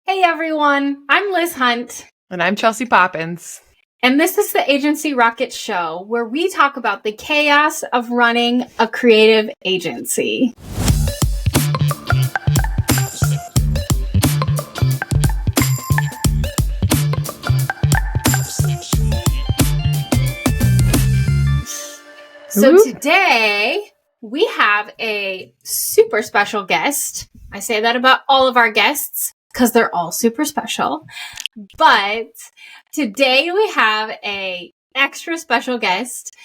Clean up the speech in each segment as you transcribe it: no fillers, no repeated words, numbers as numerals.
Hey everyone, I'm Liz Hunt. And I'm Chelsea Poppins. And this is the Agency Rocket Show, where we talk about the chaos of running a creative agency. So today we have a super special guest. I say that about all of our guests because they're all super special. But today we have a extra special guest.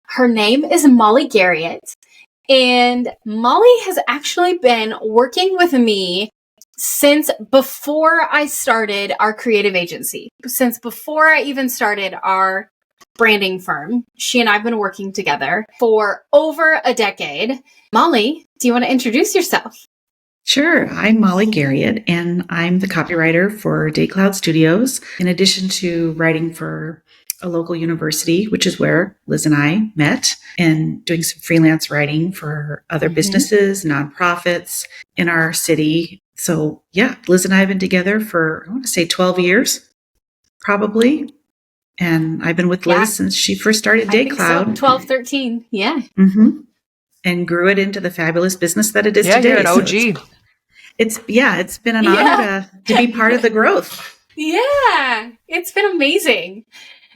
Her name is Molly Garriott. And Molly has actually been working with me since before I started our creative agency. Since before I even started our branding firm. She and I have been working together for over a decade. Molly, do you want to introduce yourself? Sure. I'm Molly Garriott, and I'm the copywriter for DayCloud Studios, in addition to writing for a local university, which is where Liz and I met, and doing some freelance writing for other businesses, nonprofits in our city. So yeah, Liz and I have been together for, I want to say 12 years, probably. And I've been with Liz since she first started DayCloud. So. 12, 13. Yeah. Mm-hmm. And grew it into the fabulous business that it is today. You're an OG. So it's been an honor to be part of the growth. Yeah, it's been amazing.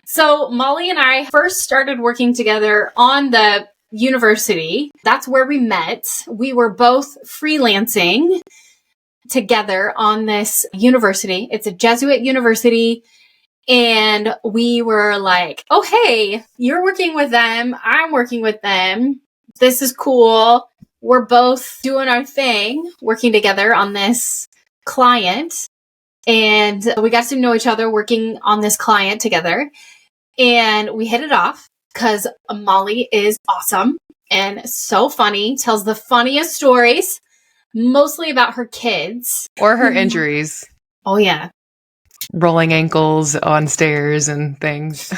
So Molly and I first started working together on the university. That's where we met. We were both freelancing together on this university. It's a Jesuit university. And we were like, oh, hey, you're working with them. I'm working with them. This is cool. We're both doing our thing, working together on this client. And we got to know each other working on this client together. And we hit it off because Molly is awesome and so funny, tells the funniest stories, mostly about her kids. Or her injuries. Oh, yeah. Rolling ankles on stairs and things.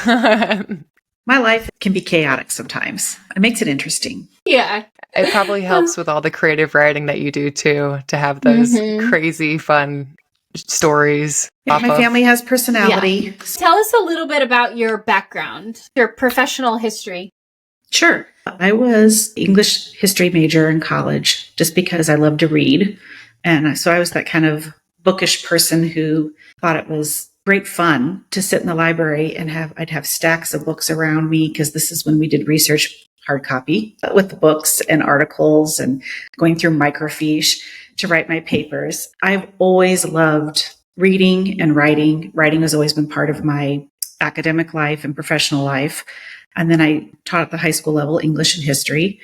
My life can be chaotic sometimes. It makes it interesting. Yeah. It probably helps with all the creative writing that you do too, to have those crazy, fun stories. Yeah, my family has personality. Yeah. Tell us a little bit about your background, your professional history. Sure. I was English history major in college just because I love to read. And so I was that kind of bookish person who thought it was great fun to sit in the library and I'd have stacks of books around me, because this is when we did research, hard copy, with the books and articles and going through microfiche to write my papers. I've always loved reading and writing. Writing has always been part of my academic life and professional life. And then I taught at the high school level English and history,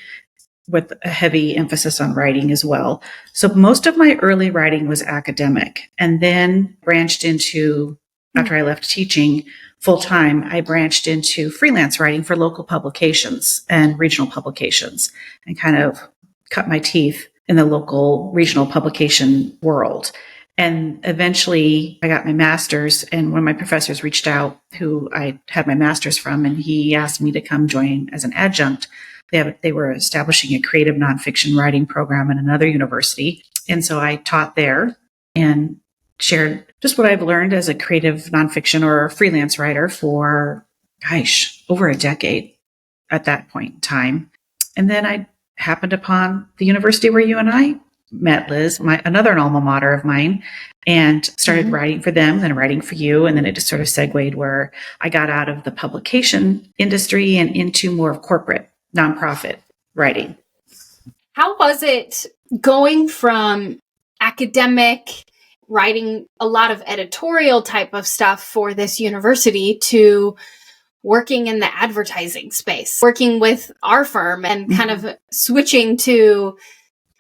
with a heavy emphasis on writing as well. So most of my early writing was academic, and then branched into, after I left teaching full time, I branched into freelance writing for local publications and regional publications, and kind of cut my teeth in the local regional publication world. And eventually I got my master's, and one of my professors reached out, who I had my master's from, and he asked me to come join as an adjunct. They were establishing a creative nonfiction writing program at another university. And so I taught there and shared just what I've learned as a creative nonfiction or freelance writer for, over a decade at that point in time. And then I happened upon the university where you and I met, Liz, another alma mater of mine, and started writing for them, then writing for you. And then it just sort of segued where I got out of the publication industry and into more of corporate nonprofit writing. How was it going from academic writing a lot of editorial type of stuff for this university to working in the advertising space, working with our firm and kind of switching to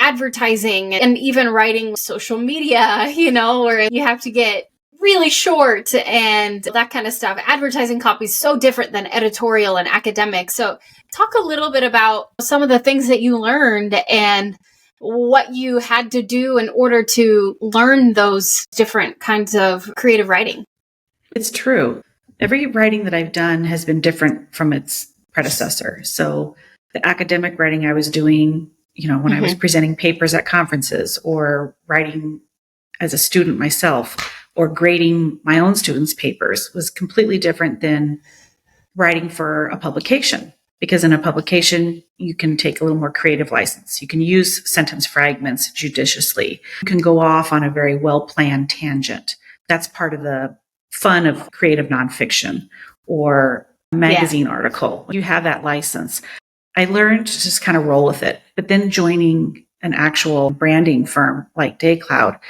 advertising and even writing social media, where you have to get really short and that kind of stuff. Advertising copy is so different than editorial and academic. So talk a little bit about some of the things that you learned and what you had to do in order to learn those different kinds of creative writing. It's true. Every writing that I've done has been different from its predecessor. So the academic writing I was doing, when I was presenting papers at conferences or writing as a student myself or grading my own students' papers was completely different than writing for a publication. Because in a publication, you can take a little more creative license. You can use sentence fragments judiciously. You can go off on a very well-planned tangent. That's part of the fun of creative nonfiction or a magazine article. You have that license. I learned to just kind of roll with it. But then joining an actual branding firm like DayCloud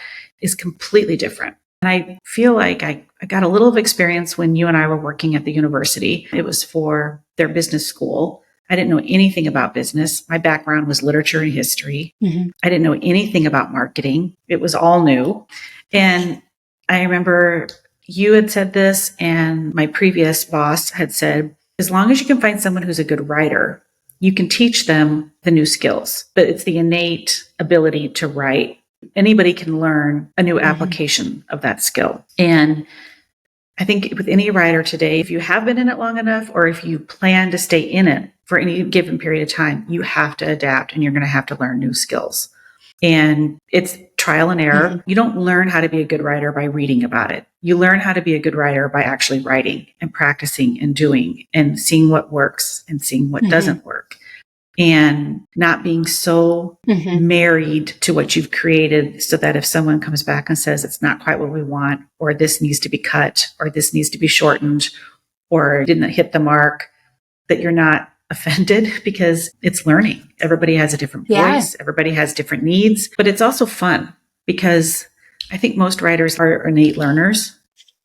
is completely different. And I feel like I got a little of experience when you and I were working at the university. It was for their business school. I didn't know anything about business. My background was literature and history. I didn't know anything about marketing. It was all new. And I remember you had said this, and my previous boss had said, as long as you can find someone who's a good writer, you can teach them the new skills, but it's the innate ability to write. Anybody can learn a new application of that skill. And I think with any writer today, if you have been in it long enough, or if you plan to stay in it for any given period of time, you have to adapt and you're going to have to learn new skills. And it's trial and error. You don't learn how to be a good writer by reading about it. You learn how to be a good writer by actually writing and practicing and doing and seeing what works and seeing what doesn't work. And not being so married to what you've created so that if someone comes back and says it's not quite what we want, or this needs to be cut, or this needs to be shortened, or didn't hit the mark, that you're not offended, because it's learning. Everybody has a different voice. Everybody has different needs, but it's also fun because I think most writers are innate learners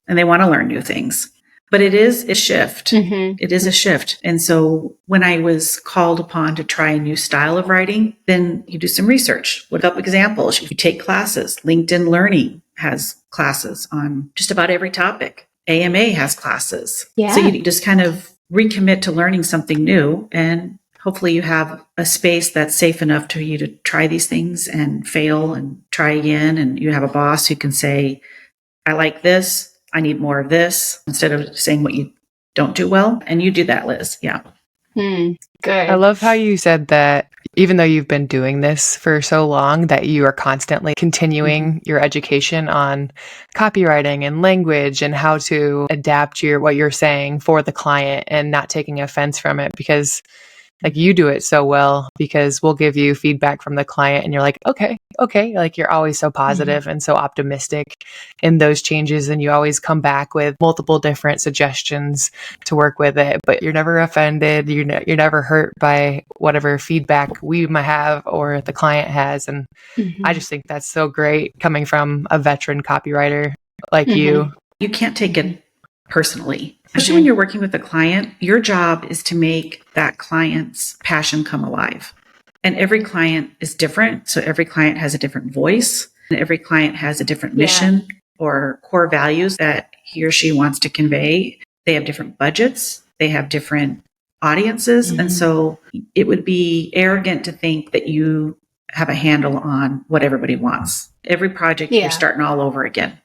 and they want to learn new things. But it is a shift. It is a shift. And so when I was called upon to try a new style of writing, then you do some research, look up examples, you take classes. LinkedIn Learning has classes on just about every topic. AMA has classes. So you just kind of recommit to learning something new, and hopefully you have a space that's safe enough for you to try these things and fail and try again. And you have a boss who can say, I like this. I need more of this, instead of saying what you don't do well. And you do that, Liz. Yeah. Good. I love how you said that even though you've been doing this for so long, that you are constantly continuing your education on copywriting and language and how to adapt what you're saying for the client and not taking offense from it, because like you do it so well, because we'll give you feedback from the client and you're like, okay. Like you're always so positive and so optimistic in those changes. And you always come back with multiple different suggestions to work with it, but you're never offended. You're never hurt by whatever feedback we might have or the client has. And I just think that's so great coming from a veteran copywriter like you. You can't take it personally. Especially when you're working with a client, your job is to make that client's passion come alive. And every client is different. So every client has a different voice, and every client has a different mission or core values that he or she wants to convey. They have different budgets. They have different audiences. And so it would be arrogant to think that you have a handle on what everybody wants. Every project, you're starting all over again.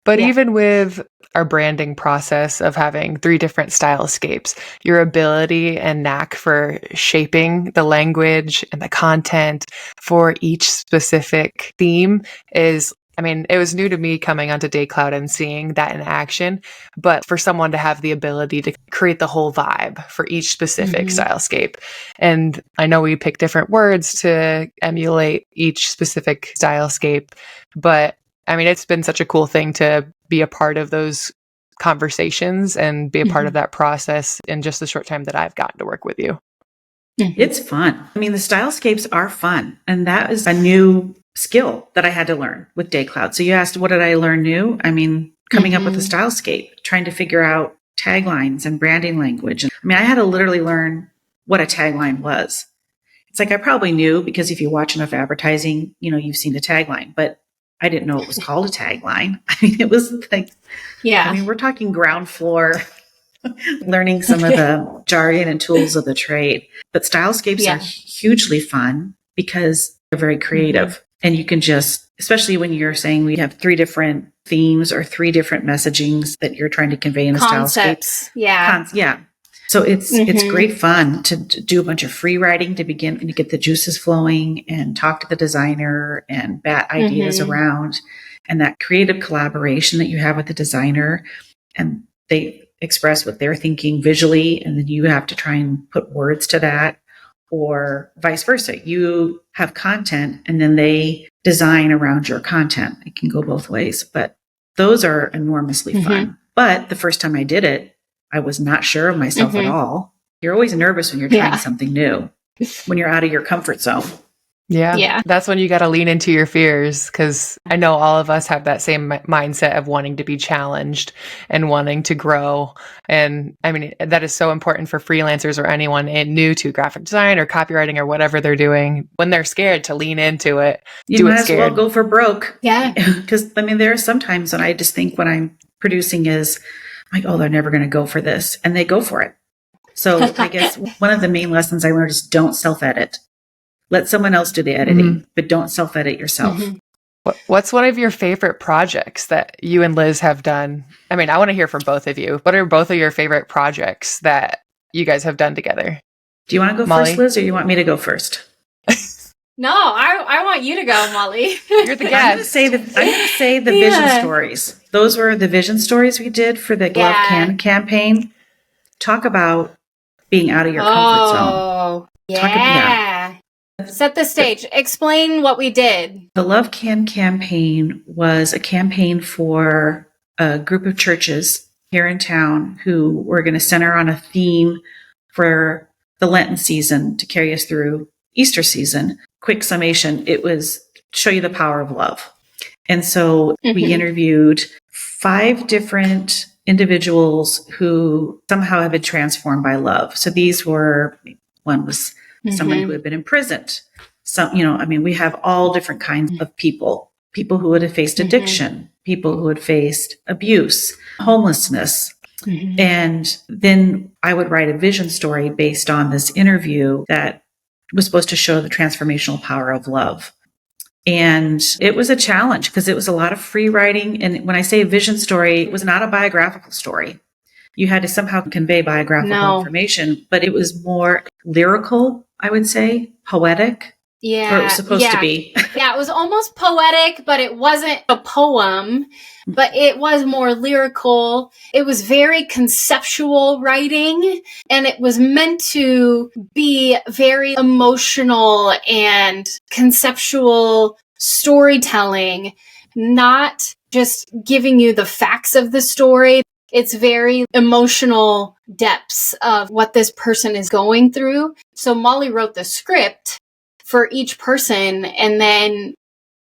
But even with our branding process of having 3 different stylescapes, your ability and knack for shaping the language and the content for each specific theme is, I mean, it was new to me coming onto DayCloud and seeing that in action, but for someone to have the ability to create the whole vibe for each specific stylescape. And I know we pick different words to emulate each specific stylescape, but I mean, it's been such a cool thing to be a part of those conversations and be a part of that process in just the short time that I've gotten to work with you. It's fun. I mean, the stylescapes are fun. And that is a new skill that I had to learn with DayCloud. So you asked, what did I learn new? I mean, coming up with a stylescape, trying to figure out taglines and branding language. I mean, I had to literally learn what a tagline was. It's like I probably knew, because if you watch enough advertising, you know, you've seen the tagline, but I didn't know it was called a tagline. I mean, it was like, I mean, we're talking ground floor, learning some of the jargon and tools of the trade. But stylescapes are hugely fun because they're very creative. And you can just, especially when you're saying we have 3 different themes or 3 different messagings that you're trying to convey in a stylescape. So it's great fun to do a bunch of free writing to begin and to get the juices flowing and talk to the designer and bat ideas around. and that creative collaboration that you have with the designer, and they express what they're thinking visually, and then you have to try and put words to that, or vice versa. You have content and then they design around your content. It can go both ways, but those are enormously fun. But the first time I did it, I was not sure of myself at all. You're always nervous when you're trying something new, when you're out of your comfort zone. Yeah. That's when you got to lean into your fears, because I know all of us have that same mindset of wanting to be challenged and wanting to grow. And I mean, that is so important for freelancers or anyone new to graphic design or copywriting or whatever they're doing. When they're scared, to lean into it. You might as well go for broke. Yeah. Because I mean, there are some times when I just think when I'm producing is like, oh, they're never going to go for this. And they go for it. So I guess one of the main lessons I learned is don't self-edit. Let someone else do the editing, but don't self-edit yourself. What's one of your favorite projects that you and Liz have done? I mean, I want to hear from both of you. What are both of your favorite projects that you guys have done together? Do you want to go Molly? first, Liz, or you want me to go first? No, I want you to go, Molly. You're the guest. I'm going to say the vision stories. Those were the vision stories we did for the Glove Can campaign. Talk about being out of your comfort zone. Yeah. Set the stage. Explain what we did. The Love Can campaign was a campaign for a group of churches here in town who were going to center on a theme for the Lenten season to carry us through Easter season. Quick summation, it was show you the power of love. And so we interviewed 5 different individuals who somehow have been transformed by love. So these were, one was someone who had been imprisoned. Some, we have all different kinds of people who would have faced addiction, people who had faced abuse, homelessness. And then I would write a vision story based on this interview that was supposed to show the transformational power of love. And it was a challenge because it was a lot of free writing. And when I say a vision story, it was not a biographical story. You had to somehow convey biographical information, but it was more lyrical, I would say, poetic. Yeah. Or it was supposed to be. Yeah, it was almost poetic, but it wasn't a poem, but it was more lyrical. It was very conceptual writing, and it was meant to be very emotional and conceptual storytelling, not just giving you the facts of the story. It's very emotional depths of what this person is going through. So Molly wrote the script for each person, and then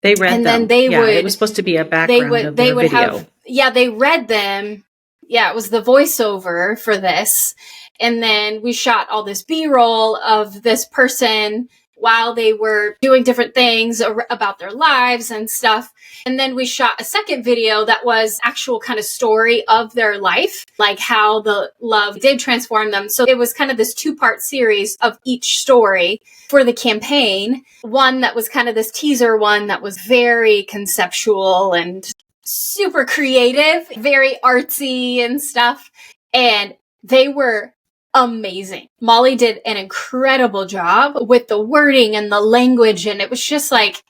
they read them. Then they would. It was supposed to be a background of their video. They read them. Yeah, it was the voiceover for this, and then we shot all this B-roll of this person while they were doing different things about their lives and stuff. And then we shot a second video that was actual kind of story of their life, like how the love did transform them. So it was kind of this 2-part series of each story for the campaign. One that was kind of this teaser one that was very conceptual and super creative, very artsy and stuff. And they were amazing. Molly did an incredible job with the wording and the language, and it was just like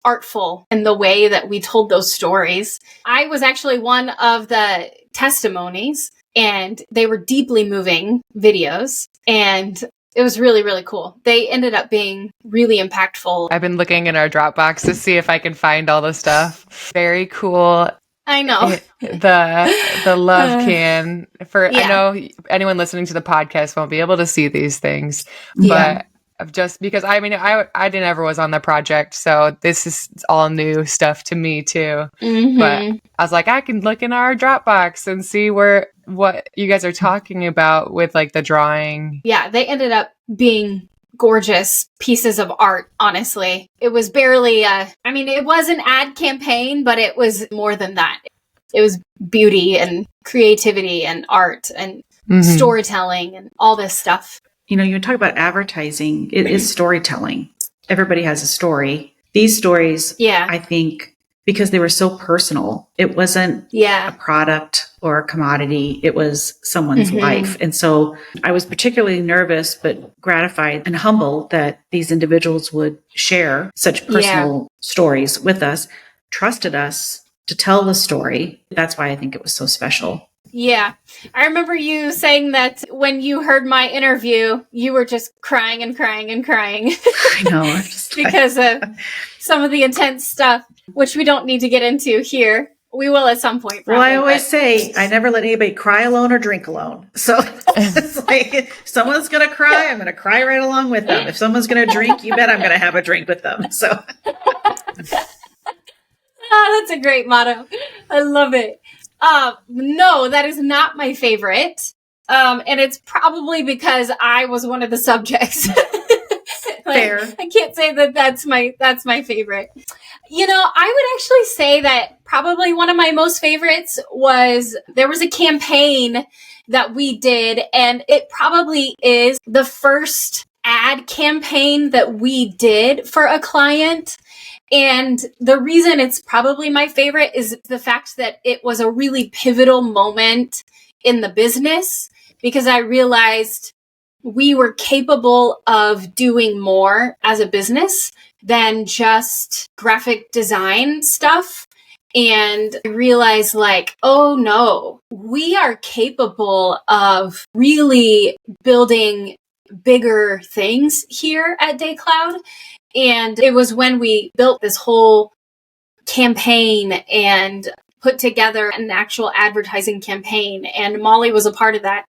artful in the way that we told those stories. I was actually one of the testimonies, and they were deeply moving videos, and it was really, really cool. They ended up being really impactful. I've been looking in our Dropbox to see if I can find all the stuff. Very cool. I know. The love can I know anyone listening to the podcast won't be able to see these things, but just because I didn't ever was on the project, so this is all new stuff to me too. But I was like, I can look in our Dropbox and see what you guys are talking about with like the drawing. Yeah, they ended up being gorgeous pieces of art, honestly. It was barely it was an ad campaign, but it was more than that. It was beauty and creativity and art and storytelling and all this stuff. You talk about advertising, it is storytelling. Everybody has a story. These stories, I think, because they were so personal, it wasn't a product or a commodity. It was someone's life. And so I was particularly nervous, but gratified and humbled that these individuals would share such personal stories with us, trusted us to tell the story. That's why I think it was so special. Yeah. I remember you saying that when you heard my interview, you were just crying and crying and crying. I know. I'm just because of some of the intense stuff, which we don't need to get into here. We will at some point. Well, I always say I never let anybody cry alone or drink alone. So it's like, if someone's going to cry, I'm going to cry right along with them. If someone's going to drink, you bet I'm going to have a drink with them. So that's a great motto. I love it. No, that is not my favorite. And it's probably because I was one of the subjects. Fair. I can't say that that's my favorite. You know, I would actually say that probably one of my most favorites was there was a campaign that we did, and it probably is the first ad campaign that we did for a client. And the reason it's probably my favorite is the fact that it was a really pivotal moment in the business, because I realized we were capable of doing more as a business than just graphic design stuff. And I realized like, oh no, we are capable of really building bigger things here at DayCloud. And it was when we built this whole campaign and put together an actual advertising campaign. And Molly was a part of that.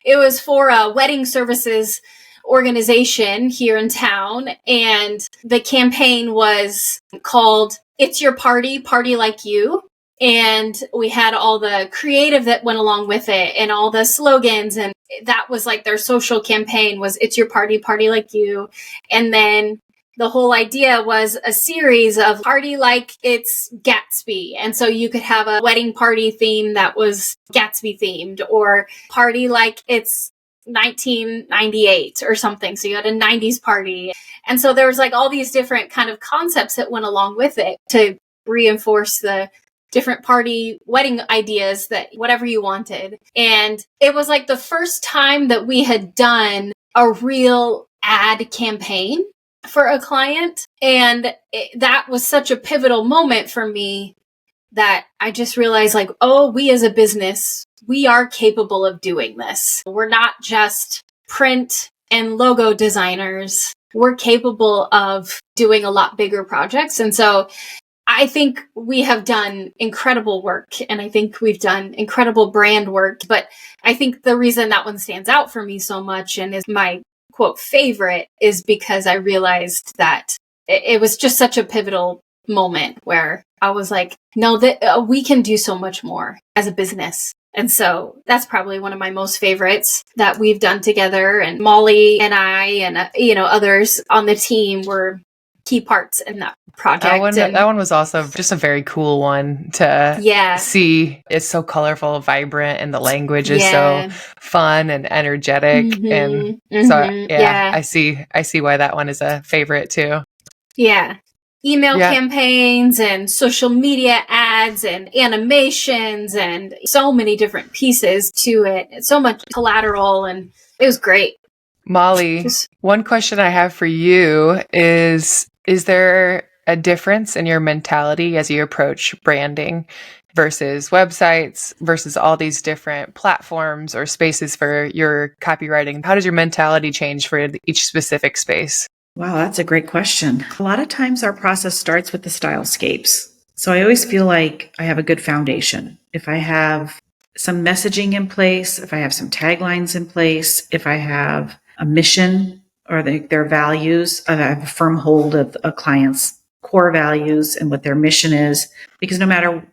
It was for a wedding services organization here in town. And the campaign was called It's Your Party, Party Like You. And we had all the creative that went along with it and all the slogans. And that was like their social campaign was It's Your Party, Party Like You. And then the whole idea was a series of party like it's Gatsby. And so you could have a wedding party theme that was Gatsby themed, or party like it's 1998 or something. So you had a 90s party. And so there was like all these different kind of concepts that went along with it to reinforce the different party wedding ideas that whatever you wanted. And it was like the first time that we had done a real ad campaign for a client. And that was such a pivotal moment for me that I just realized like, oh, we as a business, we are capable of doing this. We're not just print and logo designers. We're capable of doing a lot bigger projects. And so I think we have done incredible work, and I think we've done incredible brand work. But I think the reason that one stands out for me so much and is my quote favorite is because I realized that it was just such a pivotal moment where I was like, no, that we can do so much more as a business. And so that's probably one of my most favorites that we've done together. And Molly and I and, others on the team were key parts in that project. That one was also just a very cool one to see. It's so colorful, vibrant, and the language is so fun and energetic. I see why that one is a favorite too. Yeah. Email campaigns and social media ads and animations and so many different pieces to it. It's so much collateral, and it was great. Molly, one question I have for you is there a difference in your mentality as you approach branding versus websites versus all these different platforms or spaces for your copywriting? How does your mentality change for each specific space? Wow, that's a great question. A lot of times our process starts with the stylescapes. So I always feel like I have a good foundation. If I have some messaging in place, if I have some taglines in place, if I have a mission or their values, I have a firm hold of a client's core values and what their mission is. Because no matter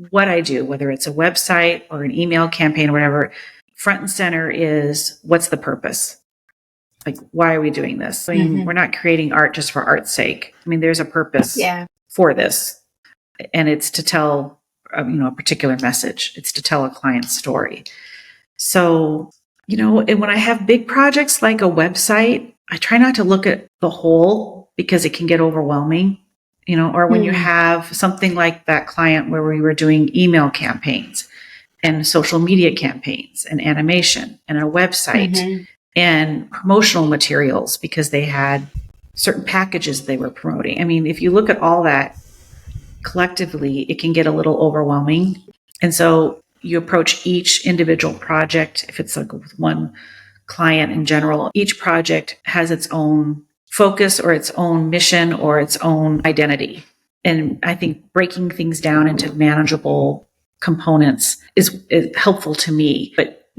what I do, whether it's a website or an email campaign or whatever, front and center is what's the purpose? Like, why are we doing this? I mean, we're not creating art just for art's sake. I mean, there's a purpose for this. And it's to tell, a particular message. It's to tell a client's story. So, and when I have big projects like a website, I try not to look at the whole because it can get overwhelming, or when you have something like that client where we were doing email campaigns and social media campaigns and animation and a website and promotional materials because they had certain packages they were promoting. I mean, if you look at all that, collectively, it can get a little overwhelming. And so you approach each individual project, if it's like with one client in general, each project has its own focus or its own mission or its own identity. And I think breaking things down into manageable components is helpful to me. But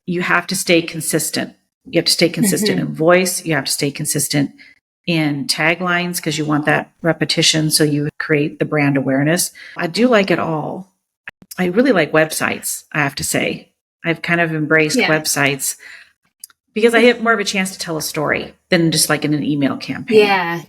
you have to stay consistent. You have to stay consistent in voice. You have to stay consistent in taglines because you want that repetition. So you create the brand awareness. I do like it all. I really like websites, I have to say. I've kind of embraced websites because I have more of a chance to tell a story than just like in an email campaign. Yeah.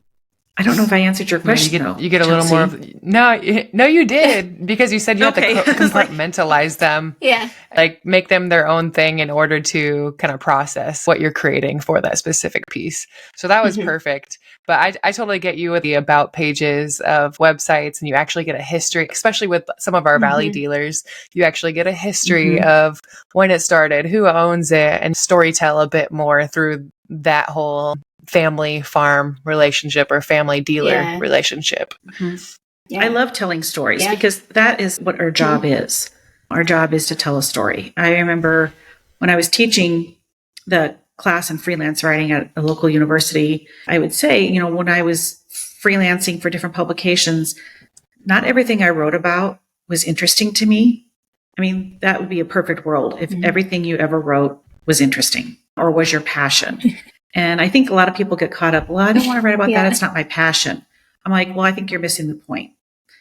I don't know if I answered your question. You get a little more of, no, you did, because you said you have to compartmentalize them. Yeah. Like make them their own thing in order to kind of process what you're creating for that specific piece. So that was perfect. But I totally get you with the about pages of websites, and you actually get a history, especially with some of our Valley dealers, you actually get a history of when it started, who owns it, and storytell a bit more through that whole family farm relationship or family dealer relationship. I love telling stories because that is what our job is. Our job is to tell a story. I remember when I was teaching the class in freelance writing at a local university, I would say, when I was freelancing for different publications, not everything I wrote about was interesting to me. I mean, that would be a perfect world if everything you ever wrote was interesting or was your passion. And I think a lot of people get caught up, well, I don't want to write about that. It's not my passion. I'm like, well, I think you're missing the point.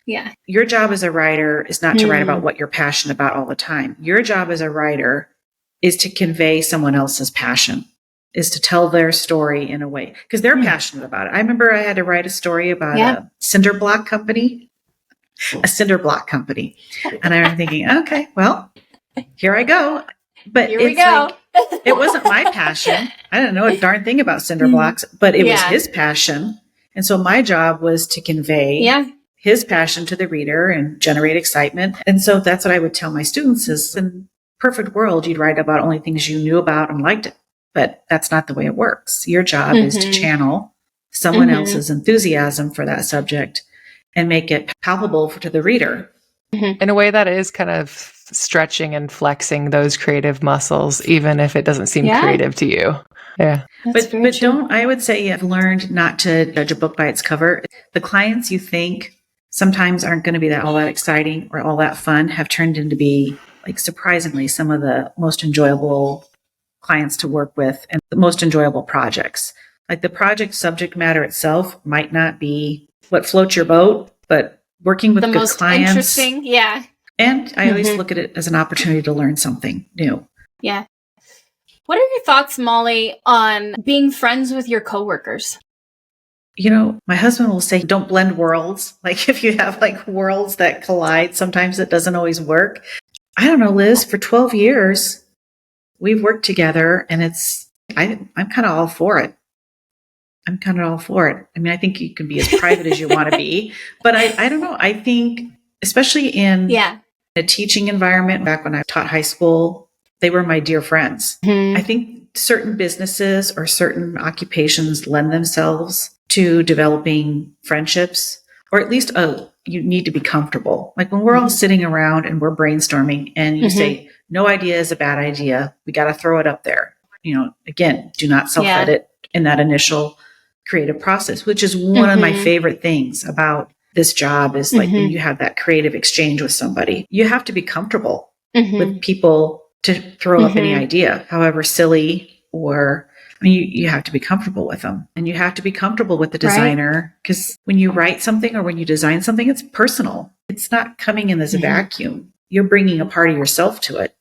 Yeah. Your job as a writer is not to write about what you're passionate about all the time. Your job as a writer is to convey someone else's passion, is to tell their story in a way because they're passionate about it. I remember I had to write a story about a cinder block company. And I'm thinking, okay, well, here I go. But here we go. It wasn't my passion. I didn't know a darn thing about cinder blocks, but it was his passion. And so my job was to convey his passion to the reader and generate excitement. And so that's what I would tell my students is in perfect world, you'd write about only things you knew about and liked it. But that's not the way it works. Your job is to channel someone else's enthusiasm for that subject and make it palpable to the reader. In a way that is kind of stretching and flexing those creative muscles, even if it doesn't seem creative to you. Yeah. But I would say I've learned not to judge a book by its cover. The clients you think sometimes aren't going to be all that exciting or all that fun have turned into be, like, surprisingly, some of the most enjoyable clients to work with and the most enjoyable projects. Like the project subject matter itself might not be what floats your boat, but working with the good most clients. Interesting. Yeah. And I always look at it as an opportunity to learn something new. Yeah. What are your thoughts, Molly, on being friends with your coworkers? My husband will say, don't blend worlds. Like if you have like worlds that collide, sometimes it doesn't always work. I don't know, Liz, for 12 years, we've worked together and I'm kind of all for it. I mean, I think you can be as private as you want to be, but I don't know. I think, especially in a teaching environment, back when I taught high school, they were my dear friends. I think certain businesses or certain occupations lend themselves to developing friendships, or at least you need to be comfortable. Like when we're all sitting around and we're brainstorming and you say, no idea is a bad idea. We got to throw it up there. Again, do not self-edit in that initial creative process, which is one of my favorite things about this job is like when you have that creative exchange with somebody, you have to be comfortable with people to throw up any idea, however silly you have to be comfortable with them, and you have to be comfortable with the designer because when you write something or when you design something, it's personal. It's not coming in as a vacuum. You're bringing a part of yourself to it.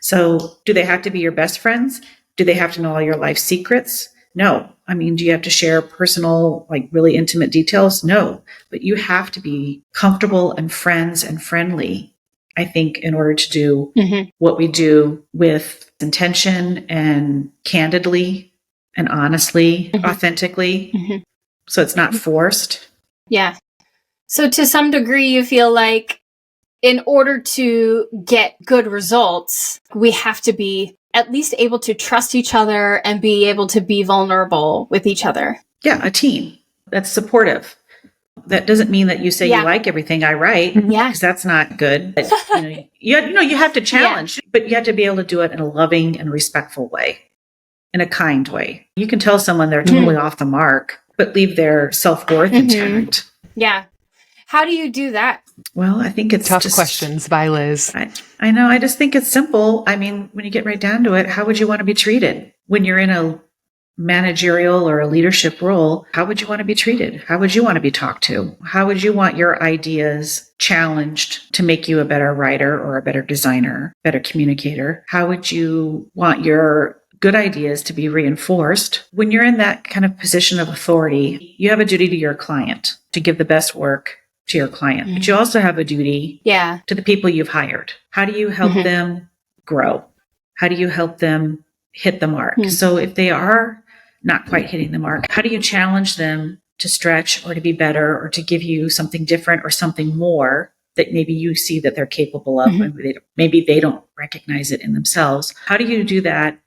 So do they have to be your best friends? Do they have to know all your life secrets? No. I mean, do you have to share personal, like really intimate details? No. But you have to be comfortable and friends and friendly, I think, in order to do what we do with intention and candidly and honestly, authentically. So it's not forced. Yeah. So to some degree, you feel like in order to get good results, we have to be at least able to trust each other and be able to be vulnerable with each other. Yeah, a team that's supportive. That doesn't mean that you say Yeah. you like everything I write, Yeah. because that's not good. But, you have to challenge, but you have to be able to do it in a loving and respectful way, in a kind way. You can tell someone they're totally off the mark, but leave their self-worth intact. Yeah. How do you do that? Well, I think it's Tough just, questions by Liz. I know. I just think it's simple. I mean, when you get right down to it, how would you want to be treated when you're in a managerial or a leadership role? How would you want to be treated? How would you want to be talked to? How would you want your ideas challenged to make you a better writer or a better designer, better communicator? How would you want your good ideas to be reinforced? When you're in that kind of position of authority, you have a duty to your client to give the best work to your client, but you also have a duty to the people you've hired. How do you help them grow? How do you help them hit the mark? So if they are not quite hitting the mark, how do you challenge them to stretch or to be better or to give you something different or something more that maybe you see that they're capable of? Maybe they don't recognize it in themselves. How do you do that?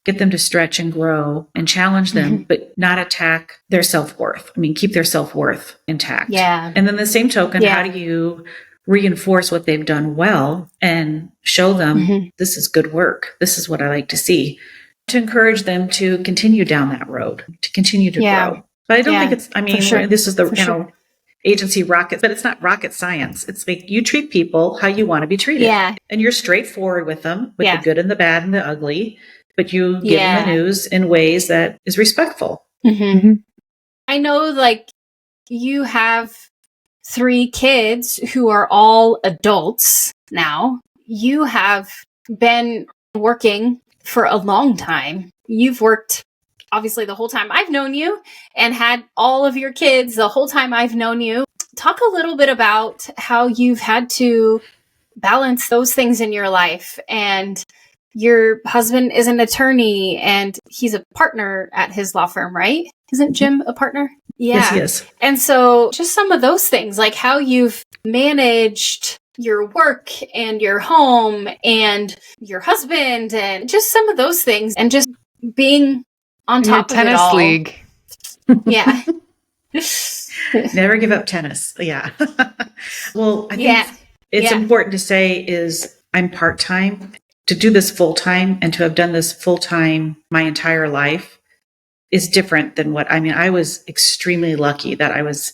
Get them to stretch and grow and challenge them, but not attack their self-worth. I mean, keep their self-worth intact. Yeah. And then the same token, how do you reinforce what they've done well and show them this is good work. This is what I like to see, to encourage them to continue down that road, to continue to grow. But I don't think it's, this is the, agency rocket, but it's not rocket science. It's like you treat people how you want to be treated. Yeah. And you're straightforward with them, with the good and the bad and the ugly, but you give them the news in ways that is respectful. I know, like, you have 3 kids who are all adults now. You have been working for a long time. You've worked, obviously, the whole time I've known you and had all of your kids the whole time I've known you. Talk a little bit about how you've had to balance those things in your life. And your husband is an attorney and he's a partner at his law firm, right? Isn't Jim a partner? Yeah. Yes, he is. And so just some of those things, like how you've managed your work and your home and your husband and just some of those things and just being on top of it all. Tennis league. Yeah. Never give up tennis. Yeah. Well, I think it's important to say is I'm part-time. To do this full-time and to have done this full-time my entire life is different than I was extremely lucky that I was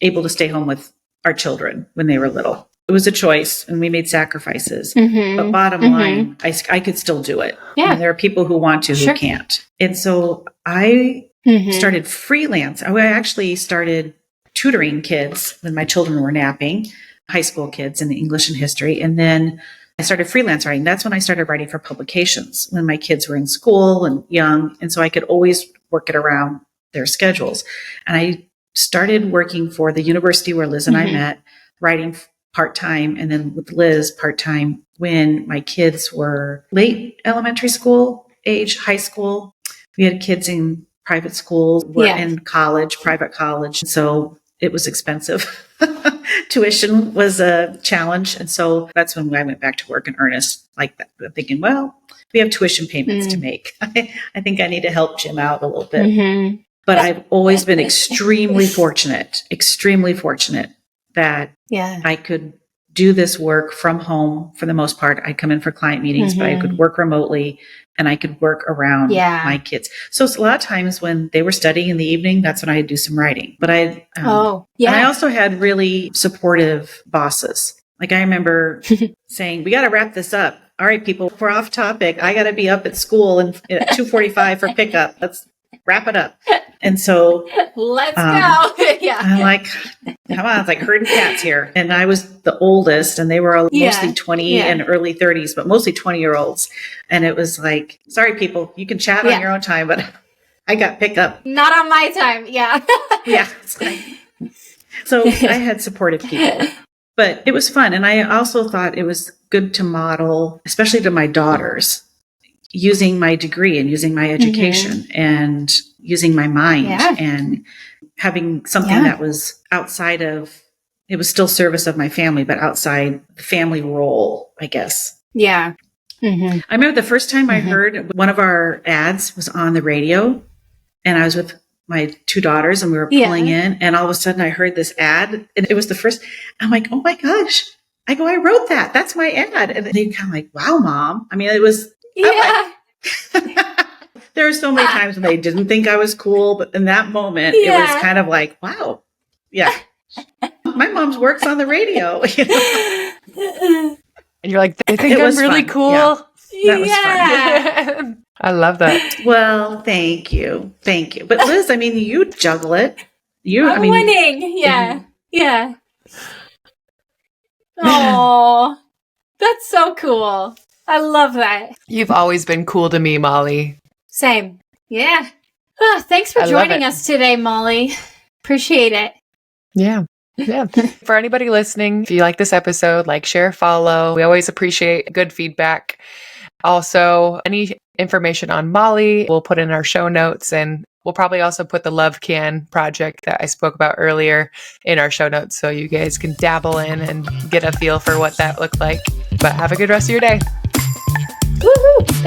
able to stay home with our children when they were little. It was a choice and we made sacrifices. But bottom line, I could still do it. Yeah. And there are people who want to, who can't. And so I started freelance. I actually started tutoring kids when my children were napping, high school kids in the English and history. And then I started freelance writing. That's when I started writing for publications when my kids were in school and young. And so I could always work it around their schedules. And I started working for the university where Liz and I met, writing part-time, and then with Liz part-time when my kids were late elementary school age, high school. We had kids in private schools, were in college, private college. So it was expensive. Tuition was a challenge. And so that's when I went back to work in earnest, like that, thinking, well, we have tuition payments to make. I think I need to help Jim out a little bit. But I've always been extremely fortunate that I could do this work from home for the most part. I'd come in for client meetings, but I could work remotely and I could work around my kids. So a lot of times when they were studying in the evening, that's when I'd do some writing. But and I also had really supportive bosses. Like I remember saying, we got to wrap this up. All right, people, we're off topic. I got to be up at school and at 2:45 for pickup. Let's wrap it up. And so let's go. I'm like, come on, it's like herding cats here. And I was the oldest and they were mostly 20 and early 30s, but mostly 20-year-olds. And it was like, sorry, people, you can chat on your own time, but I got pickup. Not on my time. Yeah. So I had supportive people, but it was fun. And I also thought it was good to model, especially to my daughters, using my degree and using my education and using my mind and having something that was outside of, it was still service of my family, but outside the family role, I guess. Yeah. I remember the first time I heard one of our ads was on the radio and I was with my two daughters and we were pulling in, and all of a sudden I heard this ad, and it was the first. I'm like, oh my gosh. I go, I wrote that. That's my ad. And they kind of like, wow, Mom. I mean, it was, there are so many times when they didn't think I was cool, but in that moment, it was kind of like, wow. Yeah. My mom's works on the radio. And you're like, they think I'm really fun. cool. Yeah. That was fun. I love that. Well, thank you. Thank you. But Liz, I mean, you juggle it. I'm winning. Yeah. Yeah. Oh, that's so cool. I love that. You've always been cool to me, Molly. Same. Yeah. Oh, thanks for joining us today, Molly. Appreciate it. Yeah. Yeah. For anybody listening, if you like this episode, like, share, follow. We always appreciate good feedback. Also, any information on Molly, we'll put in our show notes, and we'll probably also put the Love Can project that I spoke about earlier in our show notes so you guys can dabble in and get a feel for what that looked like. But have a good rest of your day. Woohoo!